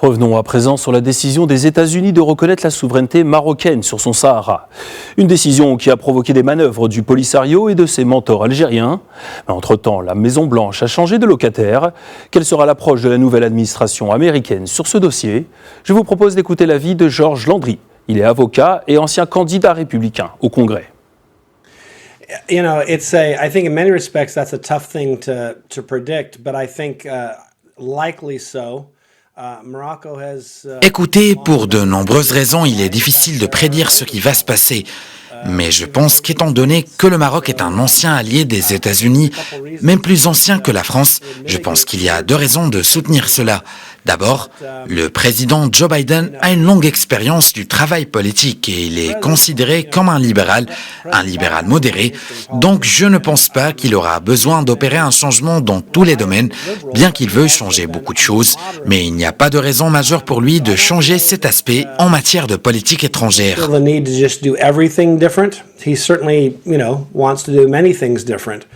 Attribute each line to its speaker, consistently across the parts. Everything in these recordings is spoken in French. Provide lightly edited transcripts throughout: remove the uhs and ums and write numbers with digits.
Speaker 1: Revenons à présent sur la décision des États-Unis de reconnaître la souveraineté marocaine sur son Sahara. Une décision qui a provoqué des manœuvres du Polisario et de ses mentors algériens. Entre-temps, la Maison-Blanche a changé de locataire. Quelle sera l'approche de la nouvelle administration américaine sur ce dossier? Je vous propose d'écouter l'avis de Georges Landry. Il est avocat et ancien candidat républicain au Congrès.
Speaker 2: You know, I think in many respects that's a tough thing to predict, but I think likely so.
Speaker 3: Écoutez, pour de nombreuses raisons, il est difficile de prédire ce qui va se passer. Mais je pense qu'étant donné que le Maroc est un ancien allié des États-Unis, même plus ancien que la France, je pense qu'il y a deux raisons de soutenir cela. D'abord, le président Joe Biden a une longue expérience du travail politique et il est considéré comme un libéral modéré. Donc je ne pense pas qu'il aura besoin d'opérer un changement dans tous les domaines, bien qu'il veuille changer beaucoup de choses. Mais il n'y a pas de raison majeure pour lui de changer cet aspect en matière de politique étrangère.
Speaker 2: He certainly, wants to do many things different.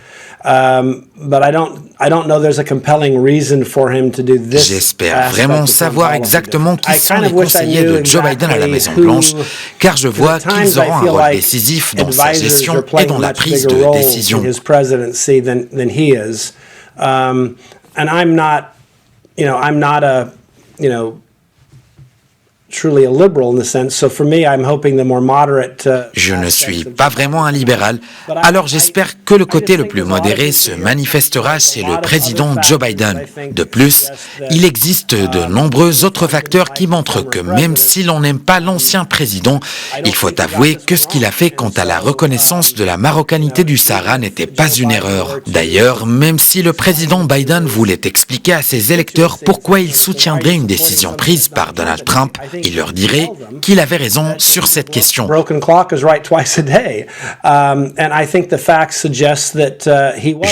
Speaker 2: But I don't know there's a compelling reason for him to do this.
Speaker 3: J'espère vraiment savoir exactement qui sont les conseillers de Joe Biden à la Maison-Blanche, car je vois qu'ils auront un rôle décisif dans sa gestion et dans la prise de décision.
Speaker 2: And I'm not a, truly a liberal in the sense. So for me, I'm hoping the more moderate.
Speaker 3: Je ne suis pas vraiment un libéral, alors j'espère que le côté le plus modéré se manifestera chez le président Joe Biden. De plus, il existe de nombreux autres facteurs qui montrent que même si l'on n'aime pas l'ancien président, il faut avouer que ce qu'il a fait quant à la reconnaissance de la marocanité du Sahara n'était pas une erreur. D'ailleurs, même si le président Biden voulait expliquer à ses électeurs pourquoi il soutiendrait une décision prise par Donald Trump, il leur dirait qu'il avait raison sur cette question. Je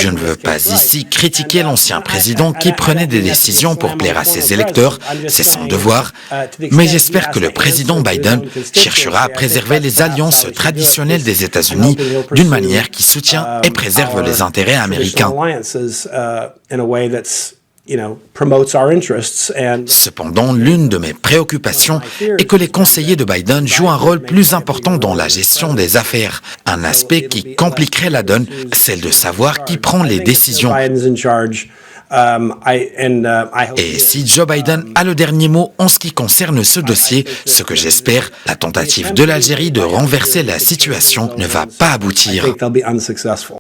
Speaker 3: ne veux pas ici critiquer l'ancien président qui prenait des décisions pour plaire à ses électeurs, c'est son devoir, mais j'espère que le président Biden cherchera à préserver les alliances traditionnelles des États-Unis d'une manière qui soutient et préserve les intérêts américains. Cependant, l'une de mes préoccupations est que les conseillers de Biden jouent un rôle plus important dans la gestion des affaires, un aspect qui compliquerait la donne, celle de savoir qui prend les décisions. Et si Joe Biden a le dernier mot en ce qui concerne ce dossier, ce que j'espère, la tentative de l'Algérie de renverser la situation ne va pas aboutir.